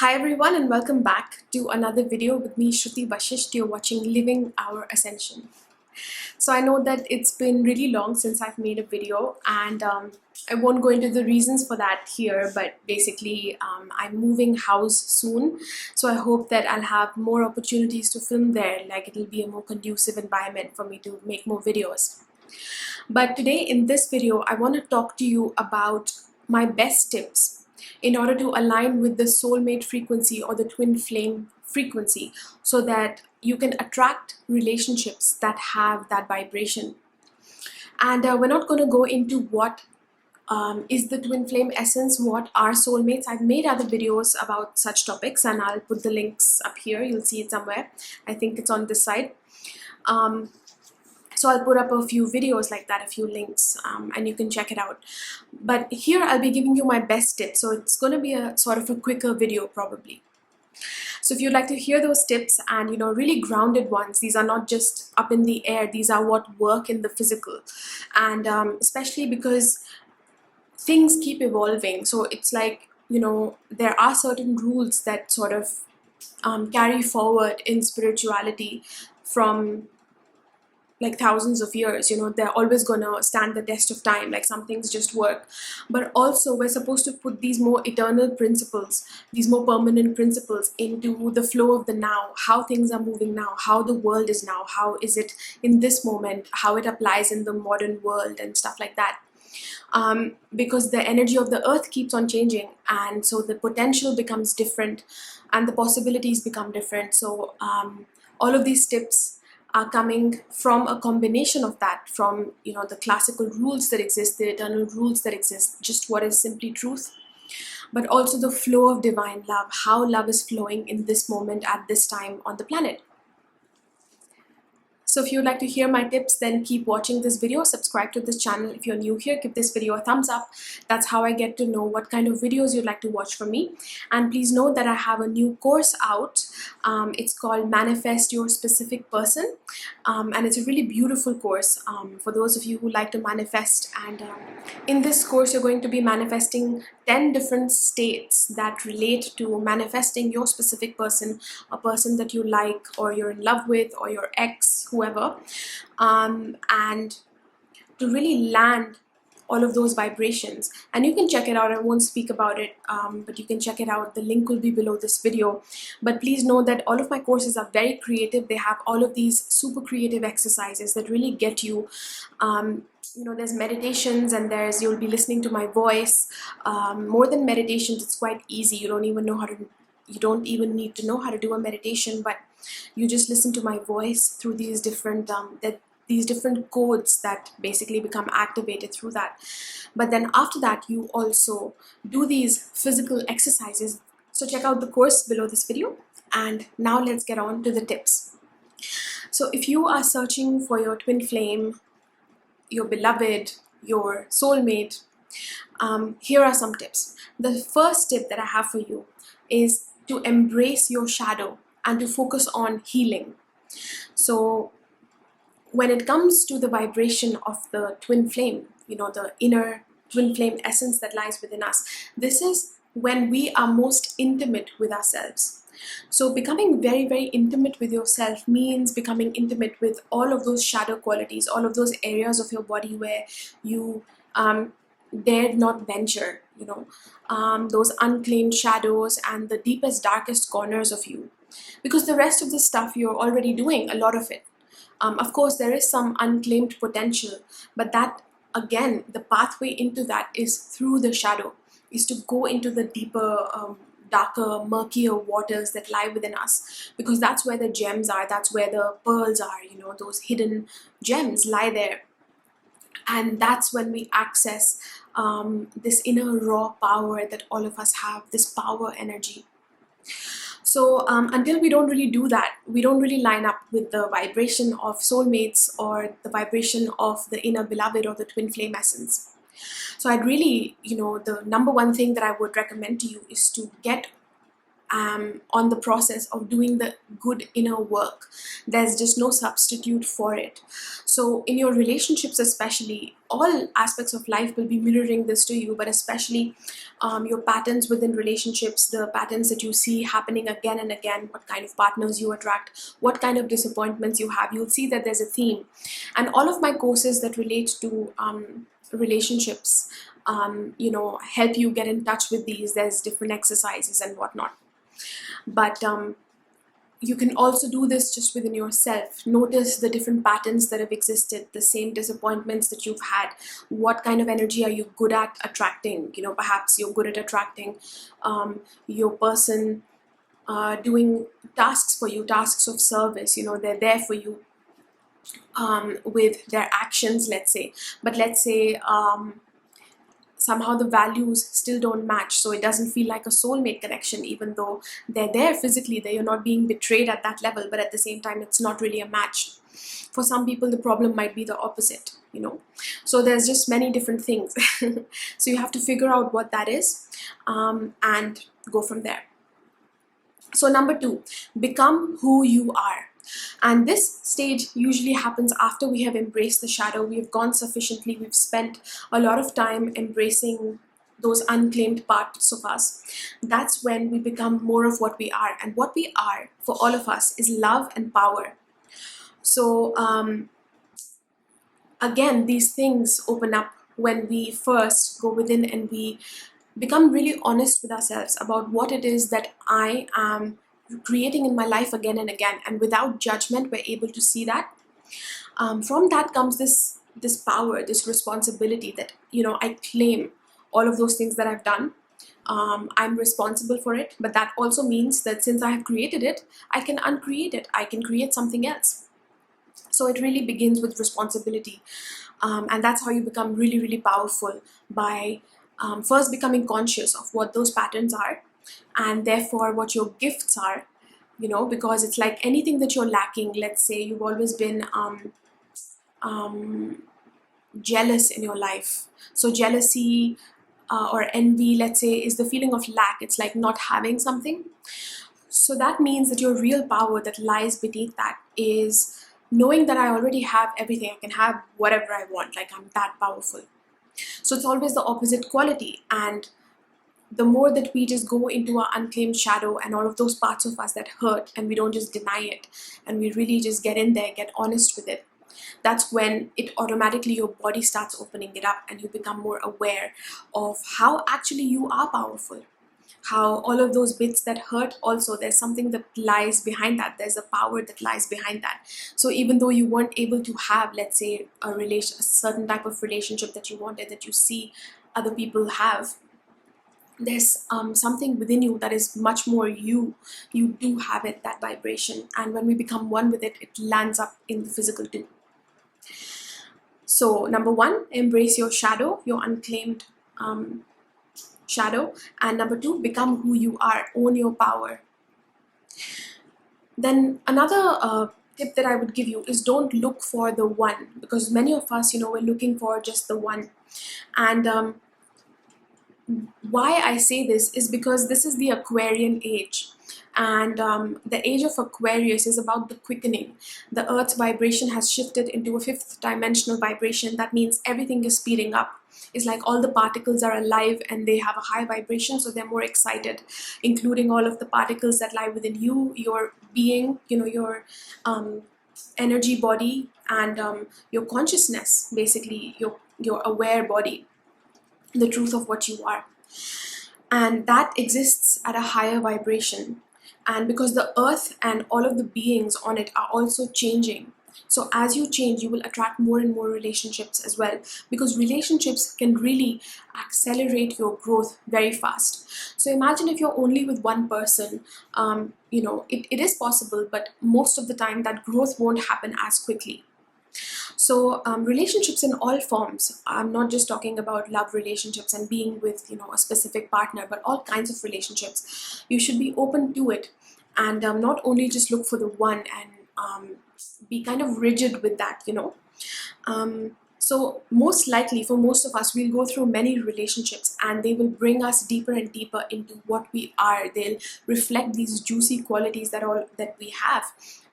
Hi everyone and welcome back to another video with me Shruti Vashisht. You're watching Living Our Ascension. So I know that it's been really long since I've made a video and I won't go into the reasons for that here, but basically I'm moving house soon. So I hope that I'll have more opportunities to film there, like it'll be a more conducive environment for me to make more videos. But today in this video, I want to talk to you about my best tips in order to align with the soulmate frequency or the twin flame frequency so that you can attract relationships that have that vibration. And we're not going to go into what is the twin flame essence, what are soulmates. I've made other videos about such topics and I'll put the links up here. You'll see it somewhere. I think it's on this side. So I'll put up a few videos like that, a few links, and you can check it out. But here I'll be giving you my best tips. So it's going to be a sort of a quicker video probably. So if you'd like to hear those tips and, really grounded ones, these are not just up in the air, these are what work in the physical. And especially because things keep evolving. So it's like, there are certain rules that sort of carry forward in spirituality from like thousands of years. They're always gonna stand the test of time, like some things just work. But also we're supposed to put these more eternal principles, these more permanent principles into the flow of the now, how things are moving now, how the world is now, how is it in this moment, how it applies in the modern world and stuff like that. Because the energy of the earth keeps on changing, and so the potential becomes different and the possibilities become different. So all of these tips are coming from a combination of that, from the classical rules that exist, the eternal rules that exist, just what is simply truth, but also the flow of divine love, how love is flowing in this moment at this time on the planet. So if you'd like to hear my tips, then keep watching this video. Subscribe to this channel. If you're new here, give this video a thumbs up. That's how I get to know what kind of videos you'd like to watch from me. And please know that I have a new course out. It's called Manifest Your Specific Person. And it's a really beautiful course for those of you who like to manifest. And in this course, you're going to be manifesting 10 different states that relate to manifesting your specific person, a person that you like or you're in love with or your ex, whoever, and to really land all of those vibrations. And you can check it out. I won't speak about it, but you can check it out. The link will be below this video. But please know that all of my courses are very creative. They have all of these super creative exercises that really get you. There's meditations and you'll be listening to my voice. More than meditations, it's quite easy. You don't even need to know how to do a meditation, but you just listen to my voice through these different codes that basically become activated through that. But then after that, you also do these physical exercises. So check out the course below this video. And now let's get on to the tips. So if you are searching for your twin flame, your beloved, your soulmate, here are some tips. The first tip that I have for you is to embrace your shadow and to focus on healing. So when it comes to the vibration of the twin flame, the inner twin flame essence that lies within us, this is when we are most intimate with ourselves. So becoming very, very intimate with yourself means becoming intimate with all of those shadow qualities, all of those areas of your body where you dared not venture, those unclaimed shadows and the deepest, darkest corners of you. Because the rest of the stuff you're already doing, a lot of it. Of course, there is some unclaimed potential, but that, again, the pathway into that is through the shadow, is to go into the deeper, darker, murkier waters that lie within us, because that's where the gems are, that's where the pearls are, those hidden gems lie there. And that's when we access this inner raw power that all of us have, this power energy. So until we don't really do that, we don't really line up with the vibration of soulmates or the vibration of the inner beloved or the twin flame essence. So I'd really, the number one thing that I would recommend to you is to get on the process of doing the good inner work. There's just no substitute for it. So in your relationships especially, all aspects of life will be mirroring this to you, but especially your patterns within relationships, the patterns that you see happening again and again, what kind of partners you attract, what kind of disappointments you have, you'll see that there's a theme. And all of my courses that relate to relationships, help you get in touch with these. There's different exercises and whatnot. But you can also do this just within yourself. Notice the different patterns that have existed, the same disappointments that you've had. What kind of energy are you good at attracting? Perhaps you're good at attracting your person doing tasks for you, tasks of service. They're there for you with their actions, let's say. But let's say somehow the values still don't match, so it doesn't feel like a soulmate connection, even though they're there physically, that you're not being betrayed at that level, but at the same time it's not really a match. For some people the problem might be the opposite, so there's just many different things. So you have to figure out what that is and go from there. So number 2, become who you are. And this stage usually happens after we have embraced the shadow. We've gone sufficiently, we've spent a lot of time embracing those unclaimed parts of us. That's when we become more of what we are. And what we are, for all of us, is love and power. So again, these things open up when we first go within and we become really honest with ourselves about what it is that I am creating in my life again and again, and without judgment we're able to see that. From that comes this power, this responsibility that I claim all of those things that I've done. I'm responsible for it, but that also means that since I have created it, I can uncreate it, I can create something else. So it really begins with responsibility, and that's how you become really, really powerful, by first becoming conscious of what those patterns are, and therefore what your gifts are, because it's like anything that you're lacking. Let's say you've always been jealous in your life. So jealousy or envy, let's say, is the feeling of lack. It's like not having something. So that means that your real power that lies beneath that is knowing that I already have everything. I can have whatever I want, like I'm that powerful. So it's always the opposite quality. And the more that we just go into our unclaimed shadow and all of those parts of us that hurt, and we don't just deny it, and we really just get in there, get honest with it, that's when it automatically, your body starts opening it up and you become more aware of how actually you are powerful. How all of those bits that hurt, also there's something that lies behind that. There's a power that lies behind that. So even though you weren't able to have, let's say, a certain type of relationship that you wanted, that you see other people have, there's something within you that is much more you do have it, that vibration, and when we become one with it, it lands up in the physical too. So number 1, embrace your shadow, your unclaimed shadow. And number 2, become who you are, own your power. Then another tip that I would give you is don't look for the one, because many of us, we're looking for just the one. And why I say this is because this is the Aquarian age, and the age of Aquarius is about the quickening. The Earth's vibration has shifted into a 5th dimensional vibration. That means everything is speeding up. It's like all the particles are alive and they have a high vibration, so they're more excited, including all of the particles that lie within you, your being, your energy body, and your consciousness, basically your aware body, the truth of what you are. And that exists at a higher vibration. And because the earth and all of the beings on it are also changing, so as you change, you will attract more and more relationships as well, because relationships can really accelerate your growth very fast. So imagine if you're only with one person, it is possible, but most of the time that growth won't happen as quickly. So relationships in all forms, I'm not just talking about love relationships and being with a specific partner, but all kinds of relationships. You should be open to it, and not only just look for the one and be kind of rigid with that. So most likely for most of us, we'll go through many relationships and they will bring us deeper and deeper into what we are. They'll reflect these juicy qualities that we have.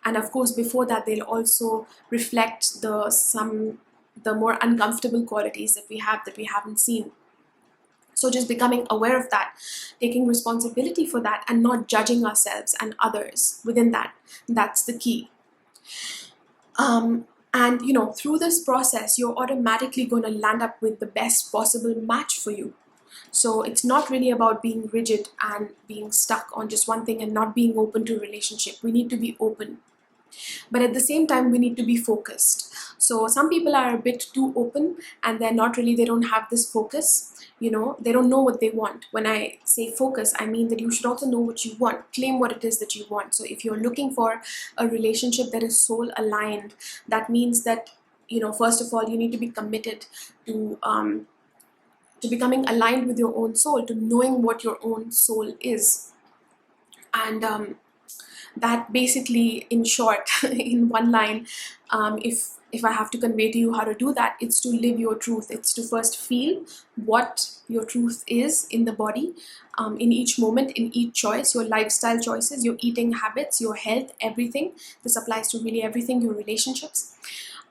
And of course, before that, they'll also reflect the more uncomfortable qualities that we haven't seen. So just becoming aware of that, taking responsibility for that, and not judging ourselves and others within that. That's the key. And through this process, you're automatically going to land up with the best possible match for you. So it's not really about being rigid and being stuck on just one thing and not being open to relationship. We need to be open, but at the same time we need to be focused. So some people are a bit too open and they don't have this focus. They don't know what they want. When I say focus, I mean that you should also know what you want, claim what it is that you want. So if you're looking for a relationship that is soul aligned, that means that first of all, you need to be committed to becoming aligned with your own soul, to knowing what your own soul is. And that basically, in short, in one line, if I have to convey to you how to do that, it's to live your truth. It's to first feel what your truth is in the body, in each moment, in each choice, your lifestyle choices, your eating habits, your health, everything. This applies to really everything, your relationships.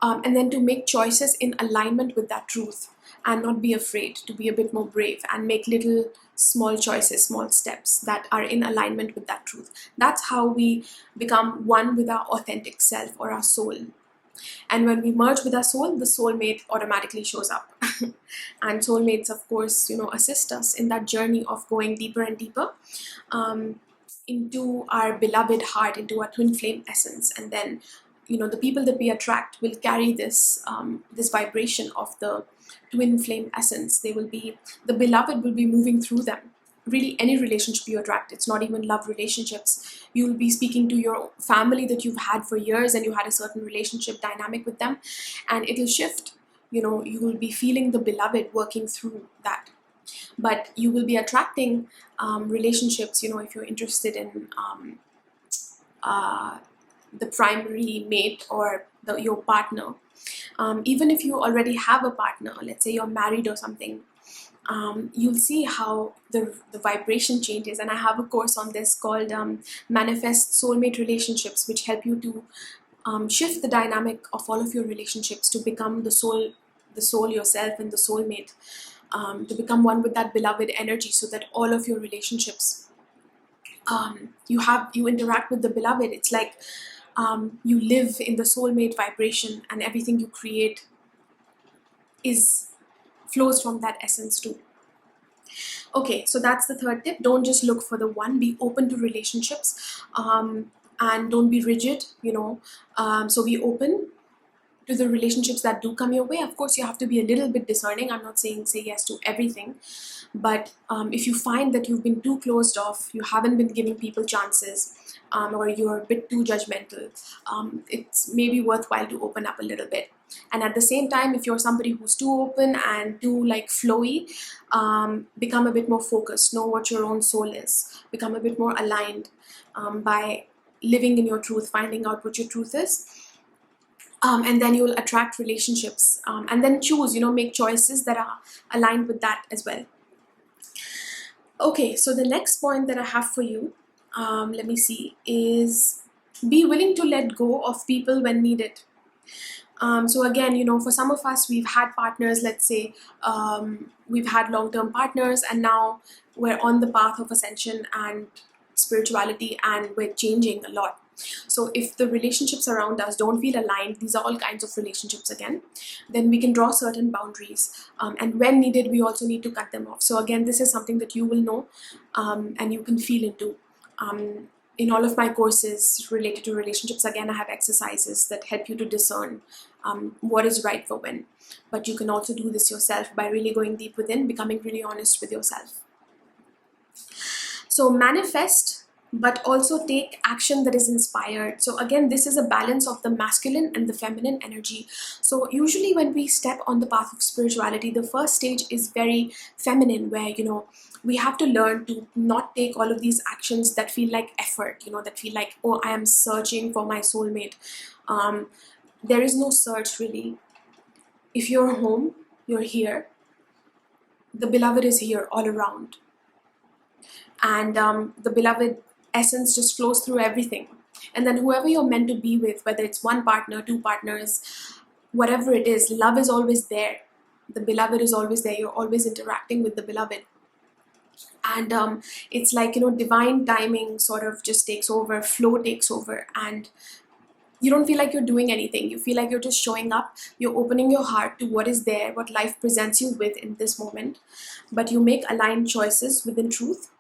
And then to make choices in alignment with that truth and not be afraid, to be a bit more brave and make little small choices, small steps that are in alignment with that truth. That's how we become one with our authentic self or our soul. And when we merge with our soul, the soulmate automatically shows up. And soulmates, of course, assist us in that journey of going deeper and deeper into our beloved heart, into our twin flame essence. And then the people that we attract will carry this this vibration of the twin flame essence. The beloved will be moving through them. Really, any relationship you attract, it's not even love relationships. You'll be speaking to your family that you've had for years and you had a certain relationship dynamic with them, and it'll shift. You will be feeling the beloved working through that. But you will be attracting relationships, if you're interested in the primary mate or your partner. Even if you already have a partner, let's say you're married or something, you'll see how the vibration changes. And I have a course on this called Manifest Soulmate Relationships, which help you to shift the dynamic of all of your relationships to become the soul yourself and the soulmate, to become one with that beloved energy, so that all of your relationships, you interact with the beloved. It's like you live in the soulmate vibration, and everything you create flows from that essence too. Okay, so that's the third tip. Don't just look for the one. Be open to relationships, and don't be rigid. So be open to the relationships that do come your way. Of course, you have to be a little bit discerning. I'm not saying say yes to everything, but if you find that you've been too closed off, you haven't been giving people chances, or you're a bit too judgmental, it's maybe worthwhile to open up a little bit. And at the same time, if you're somebody who's too open and too flowy, become a bit more focused. Know what your own soul is. Become a bit more aligned by living in your truth, finding out what your truth is. And then you'll attract relationships, and then choose, make choices that are aligned with that as well. Okay, so the next point that I have for you, let me see, is be willing to let go of people when needed. So again, for some of us, we've had partners, let's say, we've had long-term partners, and now we're on the path of ascension and spirituality, and we're changing a lot. So if the relationships around us don't feel aligned, these are all kinds of relationships again, then we can draw certain boundaries, and when needed, we also need to cut them off. So again, this is something that you will know, and you can feel into. In all of my courses related to relationships, again, I have exercises that help you to discern what is right for when. But you can also do this yourself by really going deep within, becoming really honest with yourself. So manifest, but also take action that is inspired. So again, this is a balance of the masculine and the feminine energy. So usually when we step on the path of spirituality, the first stage is very feminine, where we have to learn to not take all of these actions that feel like effort, that feel like, oh, I am searching for my soulmate. There is no search really. if you're home, you're here, the beloved is here all around. And the beloved essence just flows through everything. And then whoever you're meant to be with, whether it's one partner, two partners, whatever it is, love is always there. The beloved is always there. You're always interacting with the beloved. And it's like, divine timing sort of just takes over, flow takes over, and you don't feel like you're doing anything. You feel like you're just showing up. You're opening your heart to what is there, what life presents you with in this moment. But you make aligned choices within truth.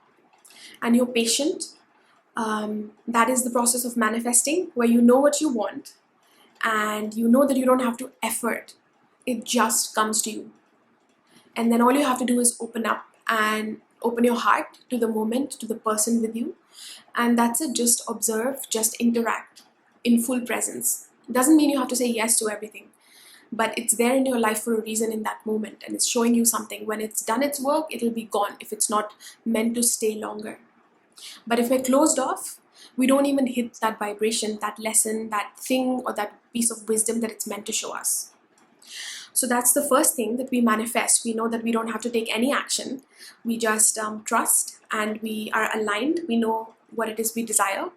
And you're patient. That is the process of manifesting, where you know what you want. And you know that you don't have to effort. It just comes to you. And then all you have to do is open up and open your heart to the moment, to the person with you. And that's it. Just observe, just interact in full presence. It doesn't mean you have to say yes to everything, but it's there in your life for a reason in that moment, and it's showing you something. When it's done its work, it'll be gone if it's not meant to stay longer. But if we're closed off, we don't even hit that vibration, that lesson, that thing, or that piece of wisdom that it's meant to show us. So that's the first thing that we manifest. We know that we don't have to take any action. We just trust, and we are aligned. We know what it is we desire,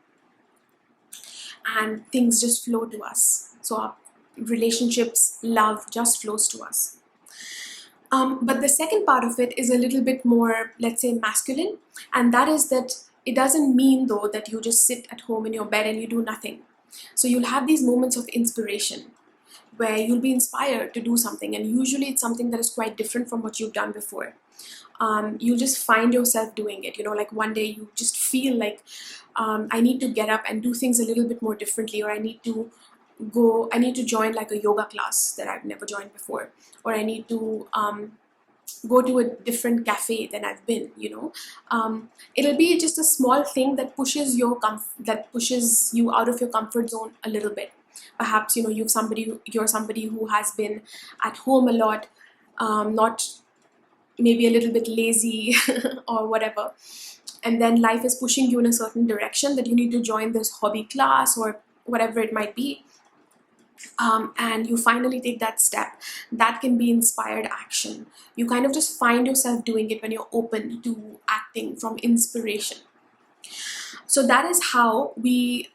and things just flow to us. So our relationships, love just flows to us. But the second part of it is a little bit more, let's say, masculine. And that is that it doesn't mean, though, that you just sit at home in your bed and you do nothing. So you'll have these moments of inspiration where you'll be inspired to do something. And usually it's something that is quite different from what you've done before. You'll just find yourself doing it. Like one day you just feel like, I need to get up and do things a little bit more differently, or I need to join like a yoga class that I've never joined before, or I need to go to a different cafe than I've been. It'll be just a small thing that pushes you out of your comfort zone a little bit. Perhaps you're somebody who has been at home a lot, not maybe a little bit lazy or whatever, and then life is pushing you in a certain direction that you need to join this hobby class or whatever it might be. And you finally take that step. That can be inspired action. You kind of just find yourself doing it when you're open to acting from inspiration. So that is how we,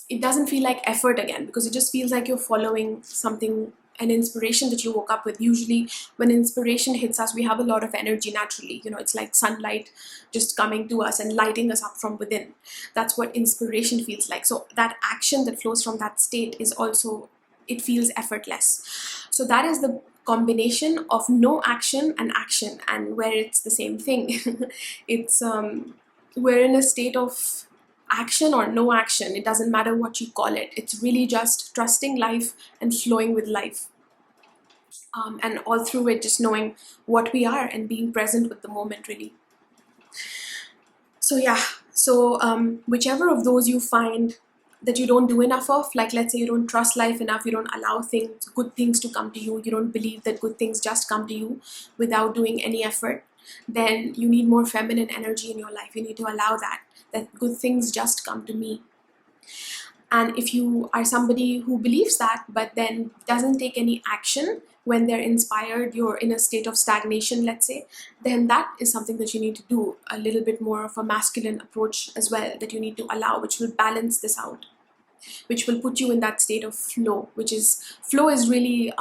it doesn't feel like effort again, because it just feels like you're following something, an inspiration that you woke up with. Usually when inspiration hits us, we have a lot of energy naturally. It's like sunlight just coming to us and lighting us up from within. That's what inspiration feels like. So that action that flows from that state is also, it feels effortless. So that is the combination of no action and action, and where it's the same thing. It's we're in a state of action or no action. It doesn't matter what you call it. It's really just trusting life and flowing with life. And all through it, just knowing what we are and being present with the moment, really. So yeah, whichever of those you find that you don't do enough of, like let's say you don't trust life enough, you don't allow good things to come to you, you don't believe that good things just come to you without doing any effort, then you need more feminine energy in your life. You need to allow that good things just come to me. And if you are somebody who believes that but then doesn't take any action when they're inspired, you're in a state of stagnation, let's say, then that is something that you need to do a little bit more of a masculine approach as well, that you need to allow, which will balance this out, which will put you in that state of flow, flow is really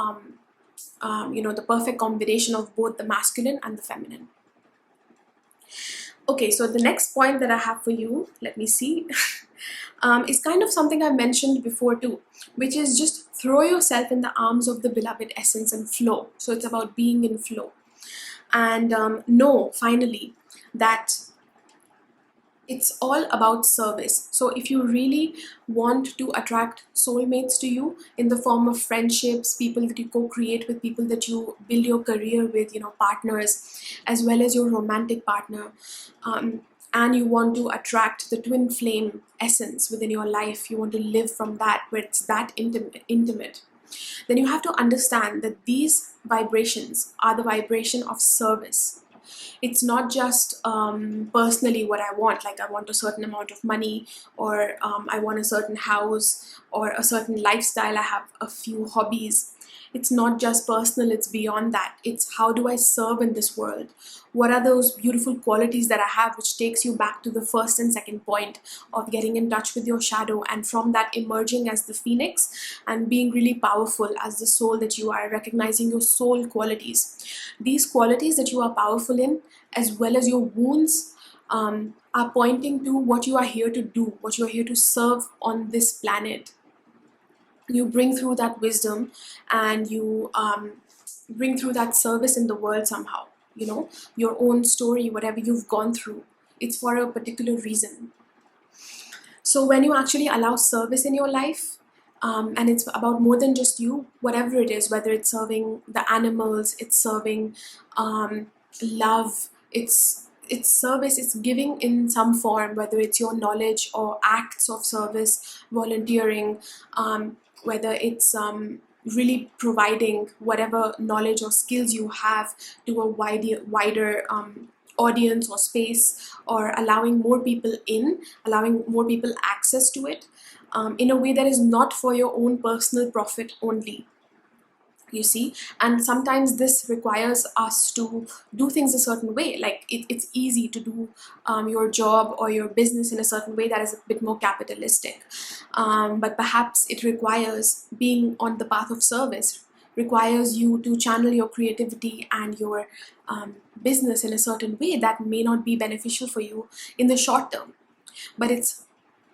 the perfect combination of both the masculine and the feminine. Okay, so the next point that I have for you, let me see, is kind of something I mentioned before too, which is just throw yourself in the arms of the beloved essence and flow. So it's about being in flow. And know, finally, that it's all about service. So if you really want to attract soulmates to you in the form of friendships, people that you co-create with, people that you build your career with, partners, as well as your romantic partner, and you want to attract the twin flame essence within your life, you want to live from that, where it's that intimate, then you have to understand that these vibrations are the vibration of service. It's not just personally what I want, like I want a certain amount of money, or I want a certain house or a certain lifestyle, I have a few hobbies. It's not just personal, it's beyond that. It's how do I serve in this world? What are those beautiful qualities that I have, which takes you back to the first and second point of getting in touch with your shadow, and from that emerging as the phoenix and being really powerful as the soul that you are, recognizing your soul qualities. These qualities that you are powerful in, as well as your wounds, are pointing to what you are here to do, what you are here to serve on this planet. You bring through that wisdom, and you bring through that service in the world somehow. You know, your own story, whatever you've gone through, it's for a particular reason. So when you actually allow service in your life, and it's about more than just you, whatever it is, whether it's serving the animals, it's serving love, it's service, it's giving in some form, whether it's your knowledge or acts of service, volunteering, whether it's really providing whatever knowledge or skills you have to a wider audience or space, or allowing more people in, allowing more people access to it, in a way that is not for your own personal profit only. You see, and sometimes this requires us to do things a certain way. Like it's easy to do your job or your business in a certain way that is a bit more capitalistic, but perhaps it requires being on the path of service, requires you to channel your creativity and your business in a certain way that may not be beneficial for you in the short term, but it's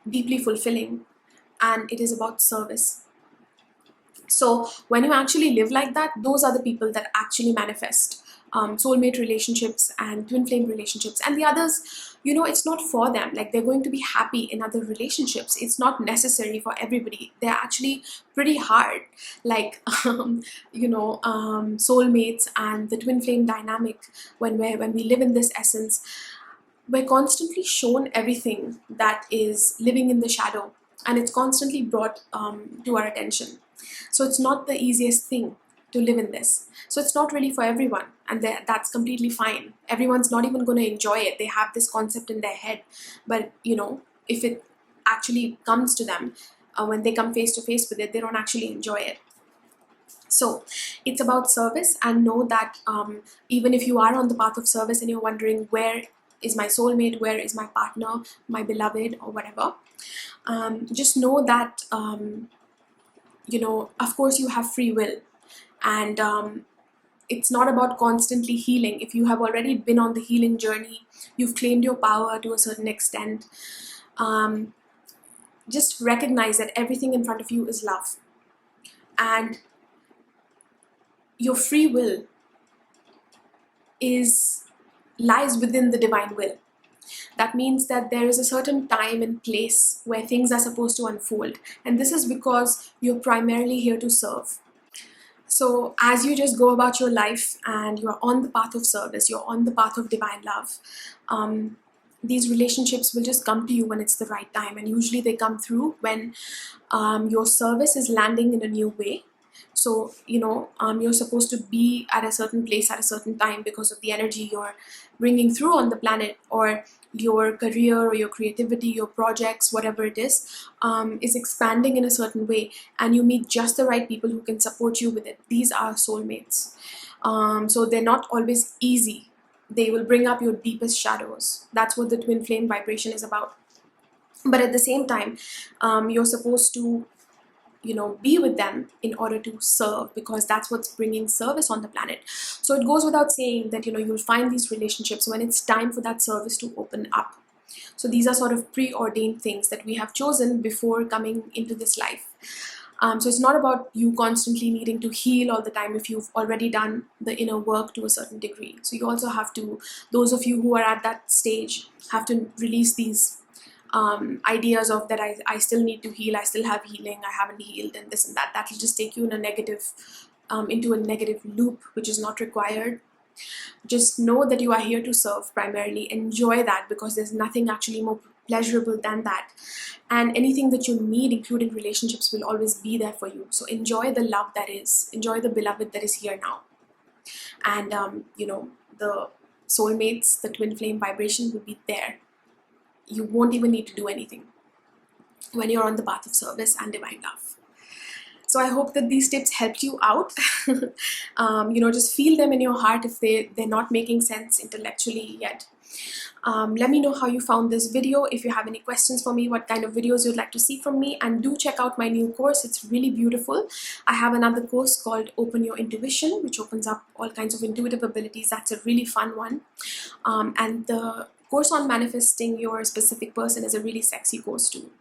deeply fulfilling, and it is about service. So when you actually live like that, those are the people that actually manifest soulmate relationships and twin flame relationships. And the others, you know, it's not for them. Like, they're going to be happy in other relationships. It's not necessary for everybody. They're actually pretty hard. Like, soulmates and the twin flame dynamic, when we live in this essence, we're constantly shown everything that is living in the shadow, and it's constantly brought to our attention. So it's not the easiest thing to live in this. So it's not really for everyone, and that's completely fine. Everyone's not even going to enjoy it. They have this concept in their head, but you know, if it actually comes to them, when they come face to face with it, they don't actually enjoy it. So it's about service, and know that even if you are on the path of service and you're wondering, where is my soulmate, where is my partner, my beloved, or whatever, just know that of course you have free will, and it's not about constantly healing. If you have already been on the healing journey, you've claimed your power to a certain extent, just recognize that everything in front of you is love, and your free will lies within the divine will. That means that there is a certain time and place where things are supposed to unfold, and this is because you're primarily here to serve. So as you just go about your life and you're on the path of service, you're on the path of divine love, these relationships will just come to you when it's the right time, and usually they come through when your service is landing in a new way. So, you're supposed to be at a certain place at a certain time because of the energy you're bringing through on the planet, or your career or your creativity, your projects, whatever it is expanding in a certain way, and you meet just the right people who can support you with it. These are soulmates. So they're not always easy. They will bring up your deepest shadows. That's what the twin flame vibration is about. But at the same time, you're supposed to be with them in order to serve, because that's what's bringing service on the planet. So it goes without saying that you'll find these relationships when it's time for that service to open up. So these are sort of preordained things that we have chosen before coming into this life. So it's not about you constantly needing to heal all the time if you've already done the inner work to a certain degree. So you also have to, those of you who are at that stage, have to release these ideas of that I still need to heal, I still have healing, I haven't healed, and this and that. That will just take you in a negative, into a negative loop, which is not required. Just know that you are here to serve primarily. Enjoy that, because there's nothing actually more pleasurable than that. And anything that you need, including relationships, will always be there for you. So enjoy the love that is, enjoy the beloved that is here now. And the soulmates, the twin flame vibration will be there. You won't even need to do anything when you're on the path of service and divine love. So I hope that these tips helped you out. Just feel them in your heart if they're not making sense intellectually yet. Let me know how you found this video. If you have any questions for me, what kind of videos you'd like to see from me, and do check out my new course. It's really beautiful. I have another course called Open Your Intuition, which opens up all kinds of intuitive abilities. That's a really fun one. And the course on manifesting your specific person is a really sexy course too.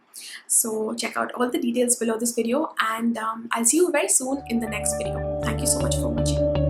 So check out all the details below this video, and I'll see you very soon in the next video. Thank you so much for watching.